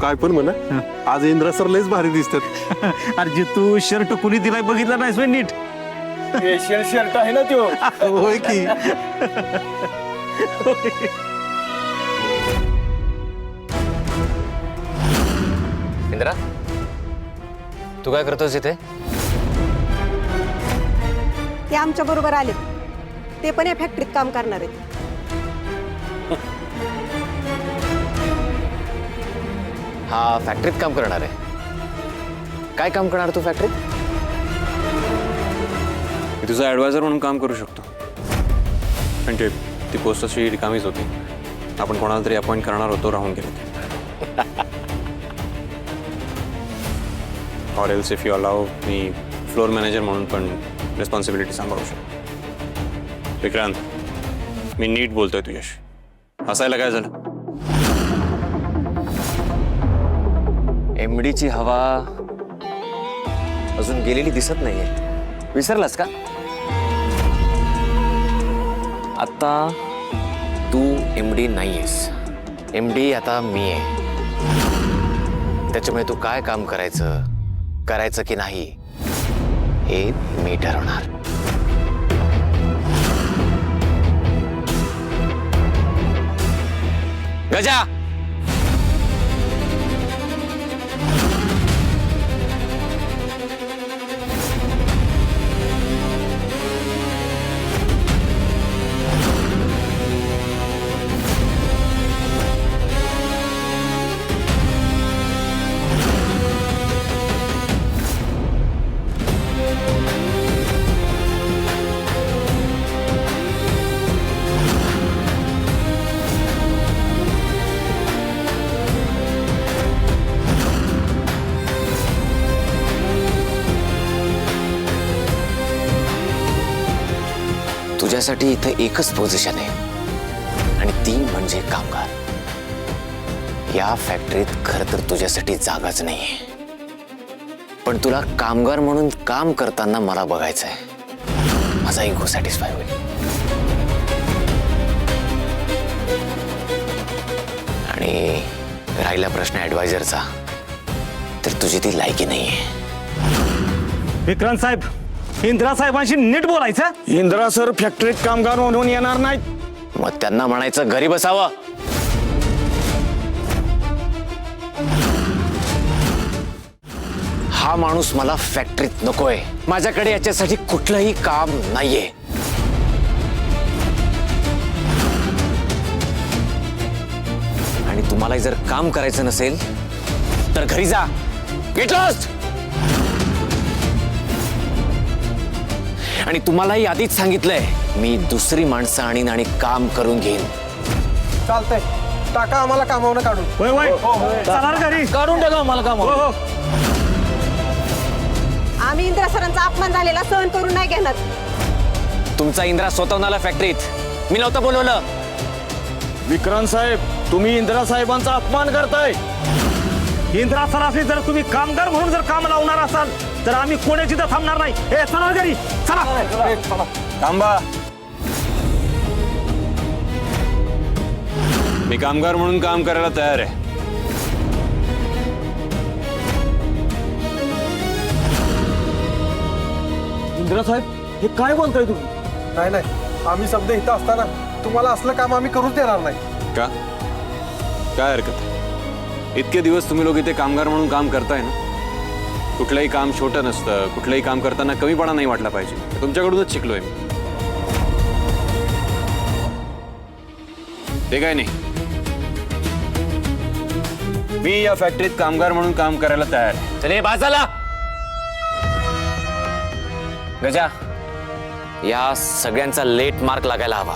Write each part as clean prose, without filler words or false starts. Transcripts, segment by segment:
काय पण म्हणा, आज इंद्रा सर लयच भारी दिसतात. अरे जे तू शर्ट कुणी दिलाय बघितला नाहीस व्हय नीट? स्पेशल शर्ट आहे ना तो. होय की. इंद्रा, तू काय करतोस इथे? ते आमच्या बरोबर आले, ते पण या फॅक्टरीत काम करणार आहेत. हा फॅक्टरीत काम करणार आहे. काय काम करणार तू फॅक्टरीत? मी तुझा ॲडवायझर म्हणून काम करू शकतो. म्हणजे ती पोस्ट अशी रिकामीच होती. आपण कोणाला तरी अपॉइंट करणार होतो, राहून गेले. Or else if you allow me floor manager म्हणून पण रिस्पॉन्सिबिलिटी सांभाळू शकतो. विक्रांत, मी नीट बोलतोय तुझ्याशी. हसायला काय झालं? एमडीची हवा अजून गेलेली दिसत नाहीये. विसरलास का? आता तू एमडी नाहीयेस. एमडी आता मी आहे. त्याच्यामुळे तू काय काम करायचं की नाही हे मी ठरवणार. गजा, तुझ्यासाठी इथं एकच पोझिशन आहे आणि ती म्हणजे कामगार. या फॅक्टरीत खरं तर तुझ्यासाठी जागाच नाहीये, पण तुला कामगार म्हणून काम करताना मला बघायचंय. माझा इगो सॅटिस्फाय होईल. आणि राहिला प्रश्न ऍडवायझरचा, तर तुझी ती लायकी नाहीये. विक्रांत साहेब, इंदिरा साहेबांशी नीट बोलायचं. इंदिरा सर फॅक्टरीत कामगार म्हणून येणार नाहीत. मग त्यांना म्हणायचं घरी बसावं. हा माणूस मला फॅक्टरीत नकोय. माझ्याकडे याच्यासाठी कुठलंही काम नाहीये. आणि तुम्हाला जर काम करायचं नसेल तर घरी जा. Get lost. आणि तुम्हालाही आधीच सांगितलंय, मी दुसरी माणसं आणीन आणि काम करून घेईन. चालतंय, टाका आम्हाला कामावून काढून. होय होय, चला घरी. काढून टाका आम्हाला काम. हो हो. आम्ही इंदिरा सरांचा अपमान झालेला सहन करून नाही घेणार. तुमचा इंद्रा स्वतःला फॅक्टरीत. मी नव्हतं बोलवलं. विक्रांत साहेब, तुम्ही इंदिरा साहेबांचा अपमान करताय. इंदिरा सरांशी जर तुम्ही कामगार म्हणून जर काम लावणार असाल तर आम्ही कोणाची तर थांबणार नाही. ए चला घरी, चला. थांबा. मी कामगार म्हणून काम करायला तयार आहे. इंदिरा साहेब, हे काय बोलताय तुम्ही? नाही नाही, आम्ही शब्द इथं असताना तुम्हाला असलं काम आम्ही करूच देणार नाही. का? काय हरकत आहे? इतके दिवस तुम्ही लोक इथे कामगार म्हणून काम करताय ना. कुठलंही काम छोटं नसतं. कुठलंही काम करताना कमीपणा नाही वाटला पाहिजे. तुमच्याकडूनच शिकलोय मी. ते काय नाही, मी या फॅक्टरीत कामगार म्हणून काम करायला तयार आहे. चले बाजाला. गजा, या सगळ्यांचा लेट मार्क लागायला हवा.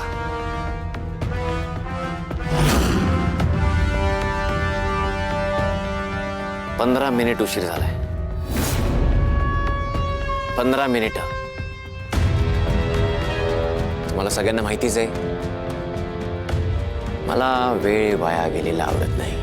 पंधरा मिनिट उशीर झालाय. 15 मिनिटं. तुम्हाला सगळ्यांना माहितीच आहे, मला वेळ वाया गेलेला आवडत नाही.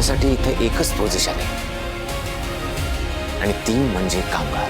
तुझ्यासाठी इथे एकच पोझिशन आहे आणि ती म्हणजे कामगार.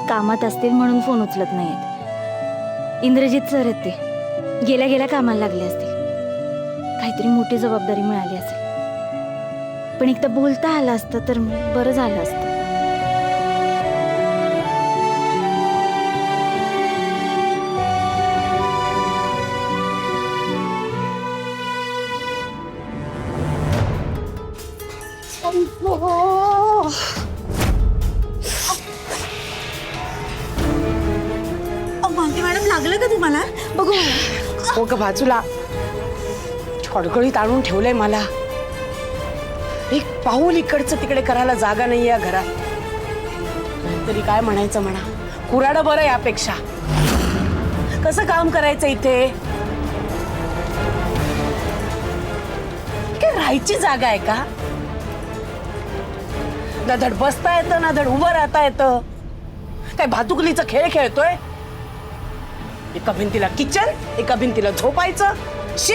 कामात असतील म्हणून फोन उचलत नाहीत. इंद्रजित सर आहेत ते. गेल्या गेल्या कामाला लागले असतील. काहीतरी मोठी जबाबदारी मिळाली असेल. पण एकदा बोलता आलं असतं तर बरं झालं असतं. मॅडम लागलं का तुम्हाला? बघू. हो ग बाजूला खडखडीत आणून ठेवलंय मला. एक पाऊल इकडचं तिकडे करायला जागा नाही या घरात. तरी काय म्हणायचं म्हणा, कुऱ्हाड बरं यापेक्षा. कसं काम करायचं इथे? काय राहायची जागा आहे का? ना धड बसता येतं ना धड उभं राहता येतं. काय भातुकलीचा खेळ खेळतोय? एका भिंतीला किचन, एका भिंतीला झोपायचं. शी.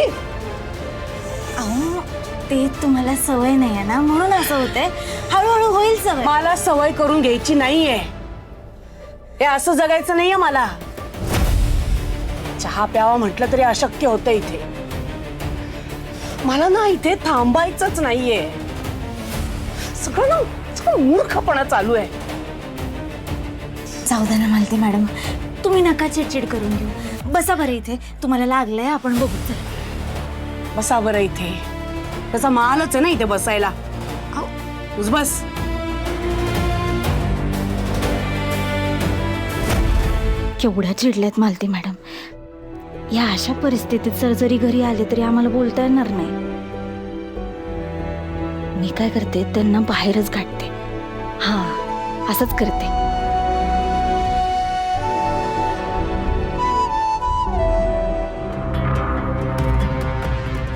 अहो ते तुम्हाला सवय नाही आहे ना म्हणून असं होतंय. हळूहळू होईल सवय. मला सवय करून घ्यायची नाहीये. हे असं जगायचं नाहीये मला. चहा प्यावा म्हटलं तरी अशक्य होतं इथे. मला ना इथे थांबायचंच नाहीये. सगळं मूर्खपणा चालू आहे. जाऊ द्या ना मालती मॅडम, तुम्ही नका चिडचिड करून घेऊ. बसा बरं इथे. तुम्हाला लागलंय आपण बघू. चला बसा बरं इथे. त्याचा मालच आहे ना इथे बसायला. बस. केवढ्या चिडल्यात मालती मॅडम. या अशा परिस्थितीत सर जरी घरी आले तरी आम्हाला बोलता येणार नाही. मी काय करते, त्यांना बाहेरच गाठते. हा, असंच करते.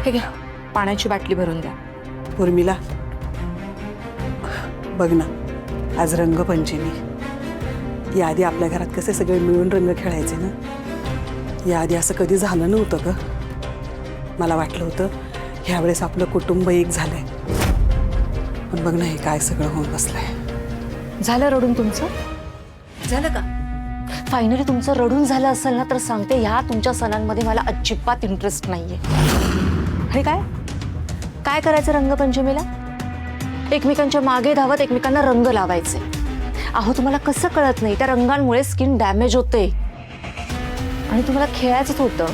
हे घ्या, पाण्याची बाटली भरून द्या. उर्मिला, बघ ना, आज रंगपंचमी. याआधी आपल्या घरात कसे सगळे मिळून रंग खेळायचे ना. याआधी असं कधी झालं नव्हतं ग. मला वाटलं होतं ह्यावेळेस आपलं कुटुंब एक झालंय. पण बघ ना, हे काय सगळं होऊन बसलंय. झालं रडून तुमचं? झालं का? फायनली तुमचं रडून झालं असेल ना तर सांगते, ह्या तुमच्या सणांमध्ये मला अजिबात इंटरेस्ट नाहीये. हे काय काय करायचं रंगपंचमीला? एकमेकांच्या मागे धावत एकमेकांना रंग लावायचे. अहो तुम्हाला कसं कळत नाही, त्या रंगांमुळे स्किन डॅमेज होते. आणि तुम्हाला खेळायचंच होतं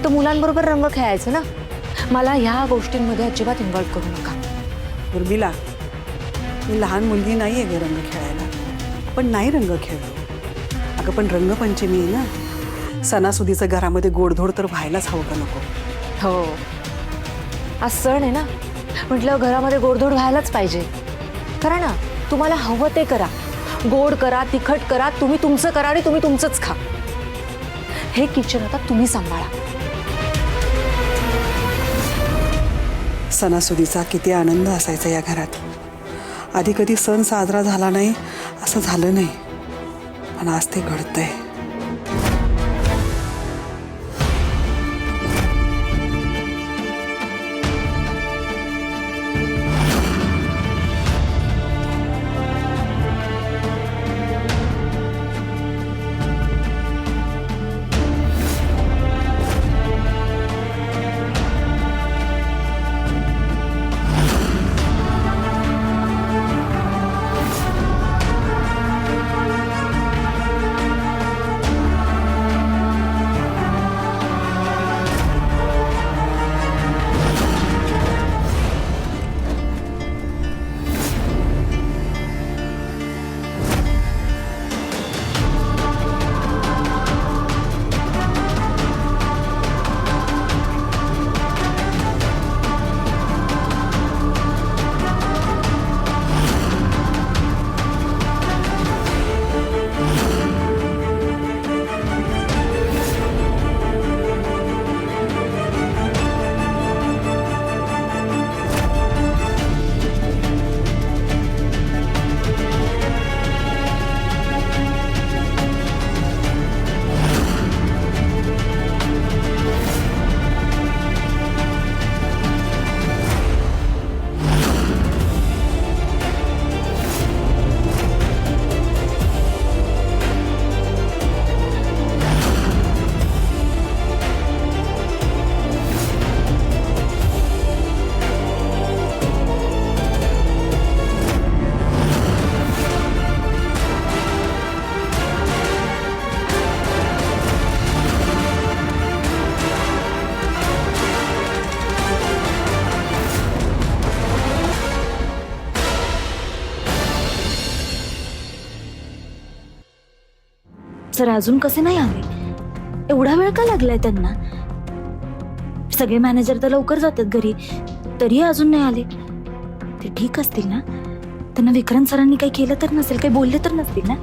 तर मुलांबरोबर रंग खेळायचं ना. मला ह्या गोष्टींमध्ये अजिबात इन्व्हॉल्व करू नका. उर्मिला, मी लहान मुलगी नाहीये ग रंग खेळायला. पण नाही रंग खेळलो. अगं पण रंगपंचमी आहे ना, सणासुदीचं घरामध्ये गोडधोड तर व्हायलाच हवं का नको? हो, आज सण आहे ना, म्हटलं घरामध्ये गोडधोड व्हायलाच पाहिजे. करा ना, तुम्हाला हवं ते करा. गोड करा, तिखट करा, तुम्ही तुमचं करा आणि तुम्ही तुमचंच खा. हे किचन आता तुम्ही सांभाळा. सणासुदीचा किती आनंद असायचा या घरात. आधी कधी सण साजरा झाला नाही असं झालं नाही, पण आज ते घडतंय. सर अजून कसे नाही आले? एवढा वेळ का लागलाय त्यांना? सगळे मॅनेजर तर लवकर जातात घरी, तरी अजून नाही आले. ते ठीक असतील ना? त्यांना विक्रांत सरांनी काही केलं तर नसेल, काही बोलले तर नसतील ना?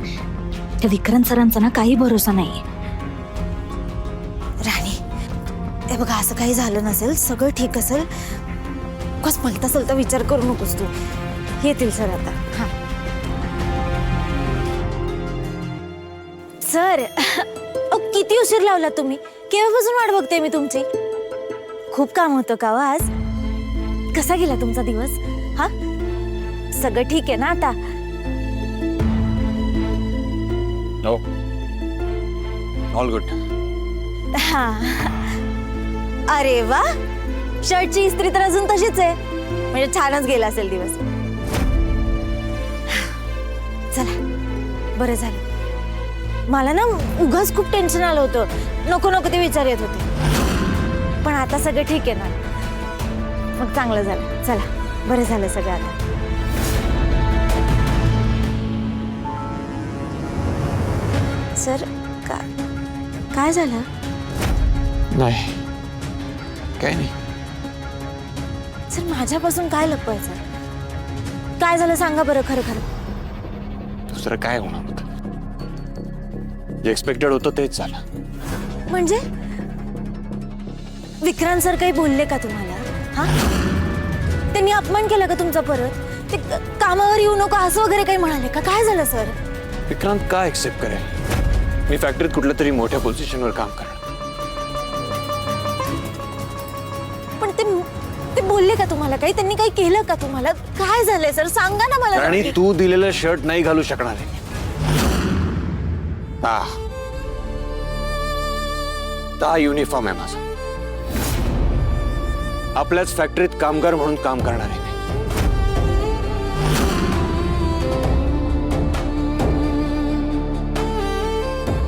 त्या विक्रांत सरांचा ना काही भरोसा नाहीये. राणी, हे बघा, असं काही झालं नसेल, सगळं ठीक असेल. कस भलता सलता विचार करू नकोस तू. येतील सर आता. हा सर, किती उशीर लावला तुम्ही? केव्हापासून वाट बघते मी तुमची. खूप काम होतं का आज? कसा गेला तुमचा दिवस? हा, सगळं ठीक आहे ना आता? हो, ऑल गुड. हा, अरे वा, शर्टची इस्त्री तर अजून तशीच आहे, म्हणजे छानच गेला असेल दिवस. चला, बरं झालं. मला ना उगाच खूप टेन्शन आलं होतं. नको नको ते विचार येत होते, पण आता सगळं ठीक आहे ना? मग चांगलं झालं. चला, बरं झालं सगळं आता. सर, काय झालं? नाही, काय नाही. सर, माझ्यापासून काय लपवायचं? काय झालं सांगा बरं खरं खरं. दुसरं काय होणार होतं? जे एक्सपेक्टेड होतं तेच झालं. म्हणजे विक्रांत सर काही बोलले का तुम्हाला? हा, त्यांनी अपमान केला का तुमचा परत? ते कामावर येऊ नको असं वगैरे काही म्हणाले का? काय झालं सर? विक्रांत का एक्सेप्ट करेल? मी फॅक्टरीत कुठल्या तरी मोठ्या पोझिशनवर काम करणार. पण ते बोलले का तुम्हाला काही? त्यांनी काही केलं का तुम्हाला? काय झालंय सर, सांगा ना मला. आणि तू दिलेलं शर्ट नाही घालू शकणार आहे. हा युनिफॉर्म आहे माझा. आपल्याच फॅक्टरीत कामगार म्हणून काम करणार आहे.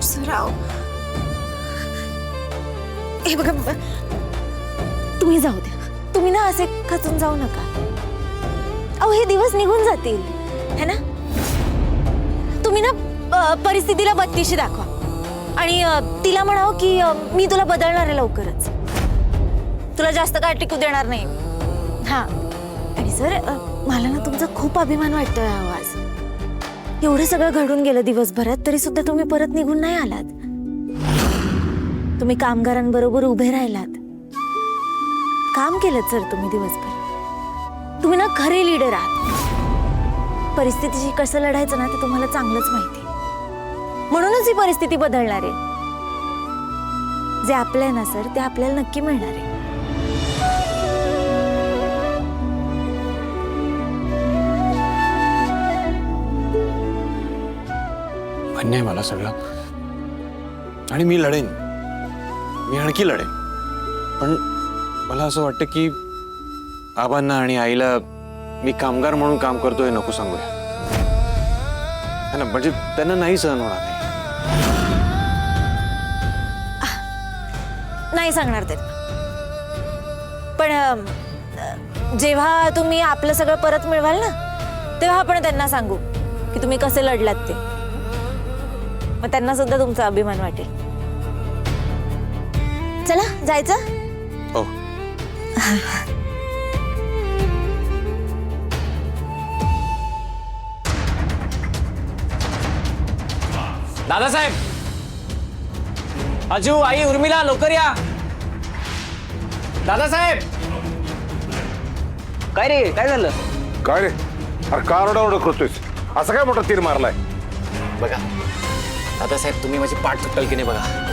सराव, हे बघा, तुम्ही जाऊ द्या. तुम्ही ना असे खचून जाऊ नका. अहो, हे दिवस निघून जातील, है ना? तुम्ही ना परिस्थितीला बत्तीशी दाखवा आणि तिला म्हणावं की मी तुला बदलणार आहे लवकरच, तुला जास्त काळ टिकू देणार नाही. हा, आणि सर, मला ना तुमचा खूप अभिमान वाटतोय आवाज. एवढं सगळं घडून गेलं दिवसभरात, तरी सुद्धा तुम्ही परत निघून नाही आलात. तुम्ही कामगारांबरोबर उभे राहिलात, काम केलं सर तुम्ही दिवसभर. तुम्ही ना खरे लीडर आहात. परिस्थितीशी कसं लढायचं ना ते तुम्हाला चांगलंच माहिती. म्हणूनच ही परिस्थिती बदलणार आहे. जे आपलं आहे ना सर ते आपल्याला नक्की मिळणार आहे. मान्य आहे मला सगळं, आणि मी लढेन, मी आणखी लढेन. पण मला असं वाटतं की आबांना आणि आईला मी कामगार म्हणून काम करतोय नको सांगूया, है ना? म्हणजे त्यांना नाही सहन होणार नाही. नाही सांगणार ते. पण जेव्हा तुम्ही आपलं सगळं परत मिळवाल ना तेव्हा आपण त्यांना सांगू की तुम्ही कसे लढलात ते. मग त्यांना सुद्धा तुमचा अभिमान वाटेल. चला जायचं. हो. दादासाहेब, अजू, आई, उर्मिला, लवकर या. दादासाहेब. काय रे, काय झालं? काय रे, अरे का ओरडा करतोयस? असं काय मोठा तीर मारलाय? बघा दादासाहेब, तुम्ही माझी पाठ तुटल की नाही बघा.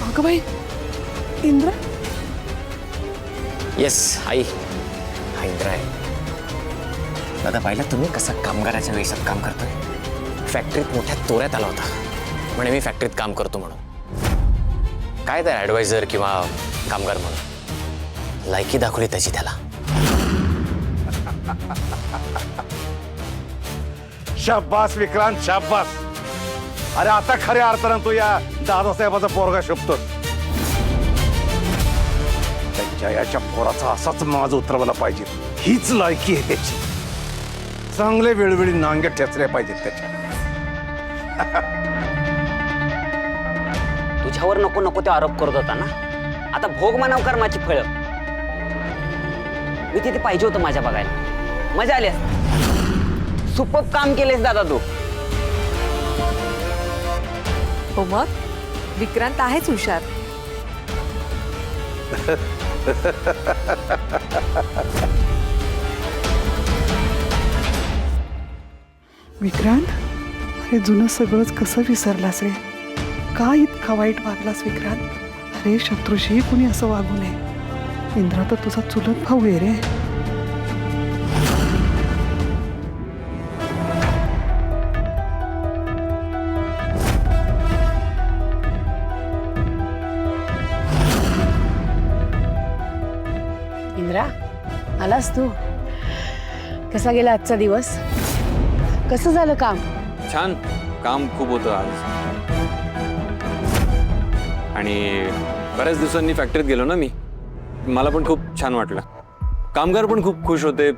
अगं बाई, इंद्रा. येस आई, हा इंद्रा आहे. दादा, पाहिलं तुम्ही कसा कामगाराच्या वेशात काम करतोय? फॅक्टरीत मोठ्या तोऱ्यात आला होता म्हणे मी फॅक्टरीत काम करतो म्हणून. काय तर ॲडवायझर किंवा कामगार म्हणून लायकी दाखवली त्याची त्याला. शाबास विक्रांत, शाबास. अरे आता खऱ्या अर्थानं तो या दादासाहेबाचा पोरगा शोभतो. त्यांच्या याच्या पोराचा असाच माज उतरवला पाहिजे, हीच लायकी आहे त्याची. चांगले वेळोवेळी नांग्या ठेचल्या पाहिजेत त्याच्या. तुझ्यावर नको नको ते आरोप करत होता ना, आता भोग मानव कर्माची फळं. मी तिथे पाहिजे होतं माझ्या बघायला, मजा आली असती. सुपर काम केलेस दादा तू. हो मग विक्रांत आहेच हुशार. विक्रांत, अरे जुनं सगळंच कसं विसरलास रे? का इतका वाईट वागलास विक्रांत? अरे शत्रूशी कुणी असं वागू नये. इंद्रा तर तुझा चुलत भाऊ आहे रे. इंद्रा, आलास तू? कसा गेला आजचा दिवस? कसं झालं काम? छान, काम खूप होतं आज, आणि बऱ्याच दिवसांनी फॅक्टरीत गेलो ना मी. मला पण खूप छान वाटलं. कामगार पण खूप खुश होते,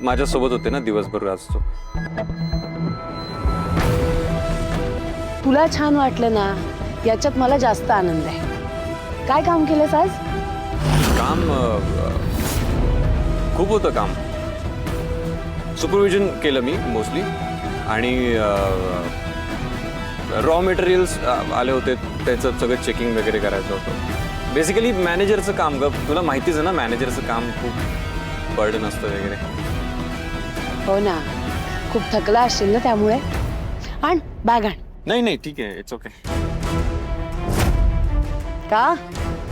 माझ्यासोबत होते ना दिवसभर आज. तुला छान वाटलं ना, याच्यात मला जास्त आनंद आहे. काय काम केलंस आज? काम खूप होतं काम. सुपरविजन केलं मी मोस्टली, आणि रॉ मटेरियल्स आले होते त्याचं सगळं चेकिंग वगैरे करायचं होतं. बेसिकली मॅनेजरचं काम ग, तुला माहितीच आहे ना, मॅनेजरचं काम खूप बर्डन असतं वगैरे. हो ना, खूप थकला असेल ना त्यामुळे. आण बॅग आण. नाही नाही ठीक आहे, इट्स ओके. का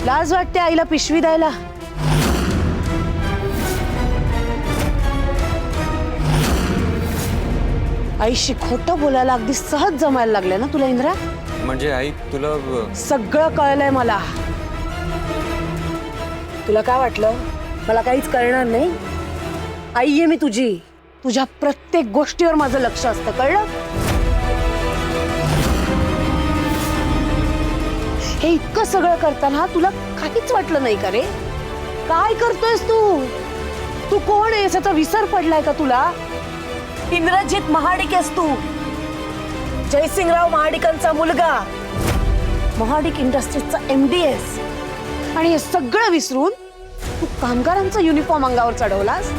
लाज वाटते आईला पिशवी द्यायला? आईशी खोटं बोलायला अगदी सहज जमायला लागलं ना तुला इंद्रा? म्हणजे आई तुला सगळं कळलंय मला. तुला काय वाटलं मला काहीच कळणार नाही? आई आहे मी तुझी. तुझ्या प्रत्येक गोष्टीवर माझं लक्ष असतं, कळलं? हे इतकं सगळं करताना तुला काहीच वाटलं नाही का रे? काय करतोयस तू? तू कोण आहेस याचा विसर पडलाय का तुला? इंद्रजित महाडिक आहेस तू, जयसिंगराव महाडिकांचा मुलगा, महाडिक इंडस्ट्रीजचा MD आहेस. आणि हे सगळं विसरून तू कामगारांचा युनिफॉर्म अंगावर चढवलास.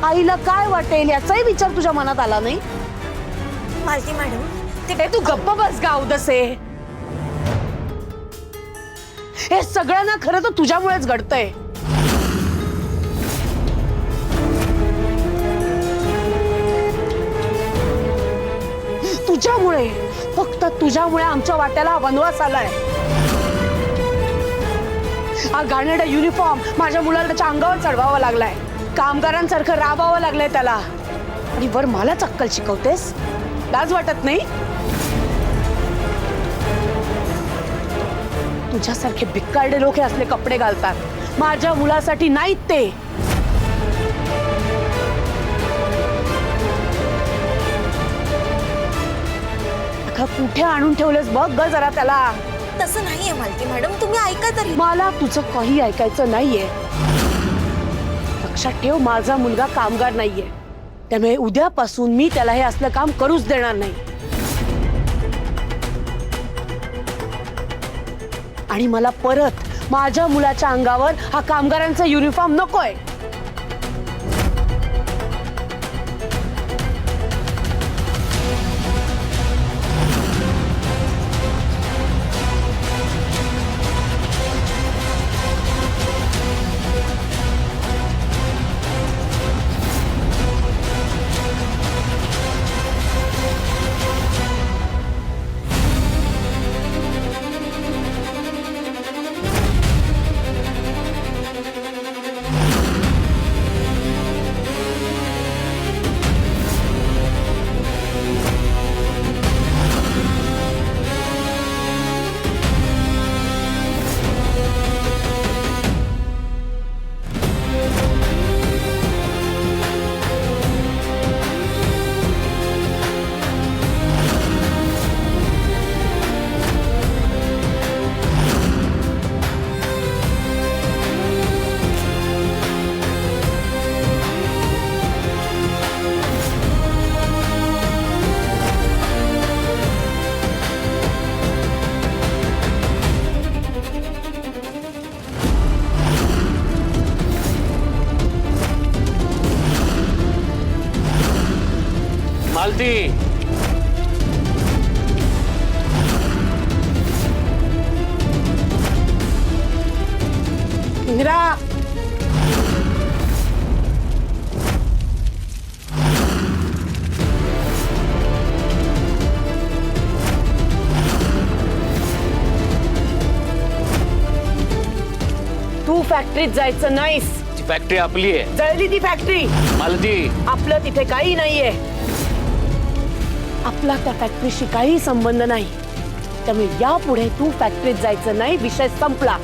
आईला काय वाटेल याचाही विचार तुझ्या मनात आला नाही. मालती मॅडम, ते तू गप्प बस गावदसे. हे सगळं ना खरं तर तुझ्यामुळेच घडतंय. तुझ्यामुळे, फक्त तुझ्यामुळे आमच्या वाट्याला वनवास आलाय. हा घाणेरडा युनिफॉर्म माझ्या मुलाच्या अंगावर चढवावा लागलाय. कामगारांसारखं राबावं लागलंय त्याला. आणि वर मला अक्कल शिकवतेस? लाज वाटत नाही? तुझ्यासारखे भिक्कारडे लोक हे असले कपडे घालतात. माझ्या मुलासाठी नाहीत ते. अगं कुठे आणून ठेवलेस बघ ग जरा त्याला. तसं नाहीये मालती मॅडम, तुम्ही ऐका तरी. मला तुझं काही ऐकायचं नाहीये. लक्षात ठेव, माझा मुलगा कामगार नाहीये. त्यामुळे उद्यापासून मी त्याला हे असलं काम करूच देणार नाही. आणि मला परत माझ्या मुलाच्या अंगावर हा कामगारांचा युनिफॉर्म नकोय. मालती, इंदिरा, तू फॅक्टरीत जायचं नाहीस. ती फॅक्टरी आपली आहे. जळली ती फॅक्टरी. मालती, आपलं तिथे काही नाहीये. आपला त्या फॅक्टरीशी काही संबंध नाही. त्यामुळे यापुढे तू फॅक्टरीत जायचं नाही. विषय संपला.